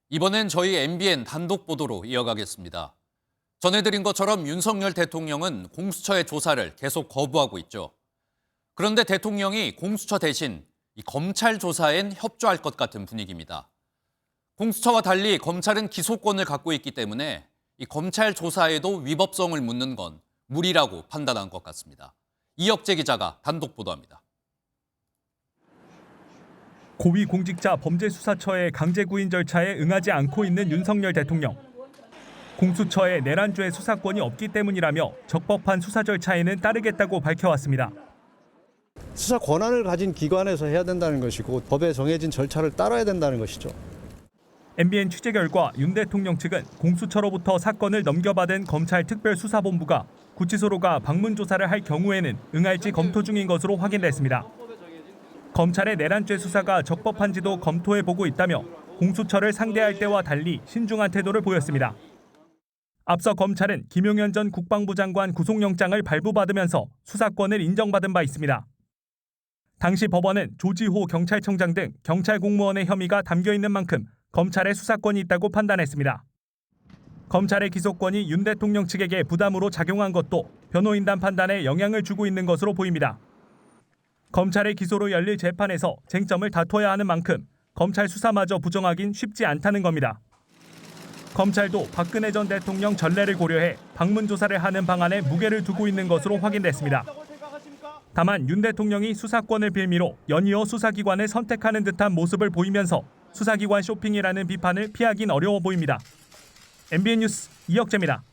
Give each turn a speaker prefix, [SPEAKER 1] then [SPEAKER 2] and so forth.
[SPEAKER 1] 이번엔 저희 MBN 단독 보도로 이어가겠습니다. 전해드린 것처럼 윤석열 대통령은 공수처의 조사를 계속 거부하고 있죠. 그런데 대통령이 공수처 대신 이 검찰 조사엔 협조할 것 같은 분위기입니다. 공수처와 달리 검찰은 기소권을 갖고 있기 때문에 이 검찰 조사에도 위법성을 묻는 건 무리라고 판단한 것 같습니다. 이혁재 기자가 단독 보도합니다.
[SPEAKER 2] 고위공직자 범죄수사처의 강제구인 절차에 응하지 않고 있는 윤석열 대통령. 공수처에 내란죄 수사권이 없기 때문이라며 적법한 수사 절차에는 따르겠다고 밝혀왔습니다.
[SPEAKER 3] 수사 권한을 가진 기관에서 해야 된다는 것이고 법에 정해진 절차를 따라야 된다는 것이죠.
[SPEAKER 2] MBN 취재 결과 윤 대통령 측은 공수처로부터 사건을 넘겨받은 검찰특별수사본부가 구치소로가 방문 조사를 할 경우에는 응할지 검토 중인 것으로 확인됐습니다. 검찰의 내란죄 수사가 적법한지도 검토해보고 있다며 공수처를 상대할 때와 달리 신중한 태도를 보였습니다. 앞서 검찰은 김용현 전 국방부 장관 구속영장을 발부받으면서 수사권을 인정받은 바 있습니다. 당시 법원은 조지호 경찰청장 등 경찰 공무원의 혐의가 담겨있는 만큼 검찰의 수사권이 있다고 판단했습니다. 검찰의 기소권이 윤 대통령 측에게 부담으로 작용한 것도 변호인단 판단에 영향을 주고 있는 것으로 보입니다. 검찰의 기소로 열릴 재판에서 쟁점을 다퉈야 하는 만큼 검찰 수사마저 부정하긴 쉽지 않다는 겁니다. 검찰도 박근혜 전 대통령 전례를 고려해 방문 조사를 하는 방안에 무게를 두고 있는 것으로 확인됐습니다. 다만 윤 대통령이 수사권을 빌미로 연이어 수사기관을 선택하는 듯한 모습을 보이면서 수사기관 쇼핑이라는 비판을 피하긴 어려워 보입니다. MBN 뉴스 이혁재입니다.